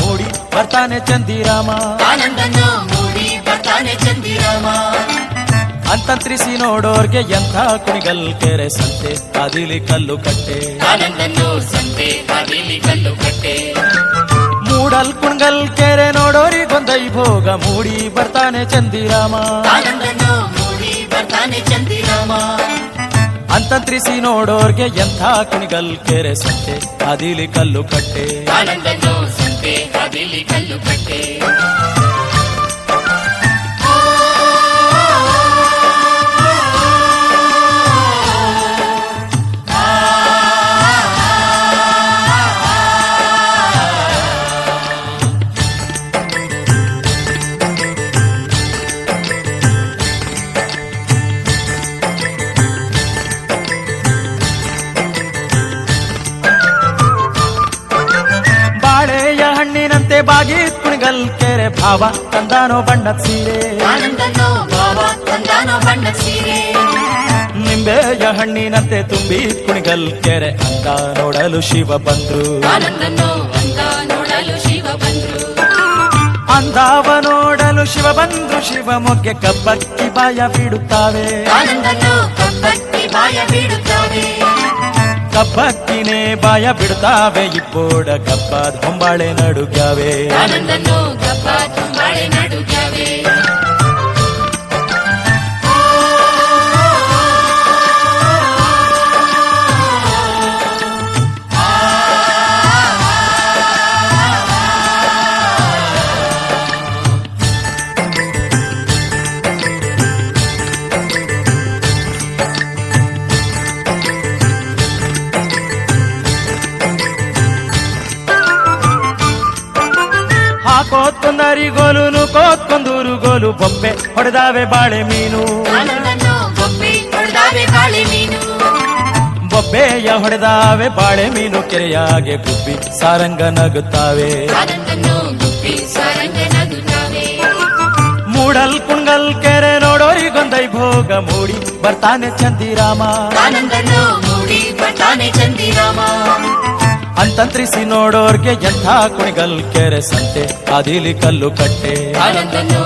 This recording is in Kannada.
ಮೂಡಿ ಬರ್ತಾನೆ ಚಂದಿರಾಮ. ಆನಂದನು ಮೂಡಿ ಬರ್ತಾನೆ ಚಂದಿರಾಮ. ಅಂತಂತ್ರಿಸಿ ನೋಡೋರ್ಗೆ ಎಂಥ ಕುಣಿಗಲ್ ಕೆರೆ ಸಂತೆ ಅದಿಲಿ ಕಲ್ಲು ಕಟ್ಟೆ. ಆನಂದನು ಸಂತೆ ಅದಿಲಿ ಕಲ್ಲು ಕಟ್ಟೆ. ಮೂಡಲ್ ಕುಣ್ಗಲ್ ಕೆರೆ ನೋಡೋರಿಗೊಂದೈ ಭೋಗ ಮೂಡಿ ಬರ್ತಾನೆ ಚಂದಿರಾಮ. ಆನಂದನು ಮೂಡಿ ಬರ್ತಾನೆ ಚಂದಿರಾಮ. ಅಂತಂತ್ರಿಸಿ ನೋಡೋರ್ಗೆ ಎಂಥ ಕುಣಿಗಲ್ ಕೆರೆ ಸಂತೆ ಅದಿಲಿ ಕಲ್ಲು ಕಟ್ಟೆ. ಆನಂದನು ಸಂತೆ ಅದಿಲಿ ಕಲ್ಲು ಕಟ್ಟೆ. ಬಾಳೆಯ ಹಣ್ಣಿನಂತೆ ಬಾಗಿತ್ ಕುಣಿಗಲ್ ಕೆರೆ ಭಾವ ತಂದಾನೋ ಬಣ್ಣದ ಸೀರೆ. ಆನಂದನು ಭಾವ ತಂದಾನೋ ಬಣ್ಣದ ಸೀರೆ. ನಿಂಬೆಯ ಹಣ್ಣಿನಂತೆ ತುಂಬಿ ಕುಣಿಗಲ್ ಕೆರೆ ಅಂದ ನೋಡಲು ಶಿವ ಬಂದ್ರು. ಆನಂದನು ಅಂದ ನೋಡಲು ಶಿವ ಬಂದ್ರು. ಅಂದಾವ ನೋಡಲು ಶಿವ ಬಂದ್ರು. ಶಿವ ಮೊಗ್ಗೆ ಕಬ್ಬಕ್ಕಿ ಬಾಯ ಬಿಡುತ್ತಾವೆ. ಆನಂದನು ಕಬ್ಬಕ್ಕಿ ಬಾಯ ಬಿಡುತ್ತಾವೆ. ಕಬ್ಬಕ್ಕಿನೇ ಬಾಯ ಬಿಡುತ್ತಾವೆ. ಇಬ್ಬೋಡ ಕಬ್ಬಾದ ಹೊಂಬಾಳೆ ನಡುಗ್ಯಾವೆ. ಆನಂದನು ಕಬ್ಬ ತುಂಬಾಳೆ ನಡುಗ್ಯಾವೆ. ಹಾಕೋತ್ಕೊಂದರಿ ಗೋಲು ನೂಕೋತ್ಕೊಂದೂರು ಗೋಲು ಬೊಬ್ಬೆ ಹೊಡೆದಾವೆ ಬಾಳೆ ಮೀನು. ಆನಂದನು ಬೊಬ್ಬೆ ಹೊಡೆದಾವೆ ಬಾಳೆ ಮೀನು. ಬೊಬ್ಬೆಯ ಹೊಡೆದಾವೆ ಬಾಳೆ ಮೀನು. ಕೆರೆಯಾಗೆ ಗುಬ್ಬಿ ಸಾರಂಗ ನಗುತ್ತಾವೆ. ಆನಂದನು ಗುಬ್ಬಿ ಸಾರಂಗ ನಗುತ್ತಾವೆ. ಮೂಡಲ್ ಕುಣ್ಗಲ್ ಕೆರೆ ನೋಡೋರಿಗೊಂದೈ ಭೋಗ ಮೂಡಿ ಬರ್ತಾನೆ ಚಂದಿರಾಮ. ಆನಂದನು ಮೂಡಿ ಬರ್ತಾನೆ ಚಂದಿರಾಮ. ಅಂತಂತ್ರಿಸಿ ನೋಡೋರ್ಗೆ ಎಂಥ ಕುಣಿಗಲ್ ಕೆರೆ ಸಂತೆ ಅದಿಲಿ ಕಲ್ಲು ಕಟ್ಟೆ. ಆನಂದನು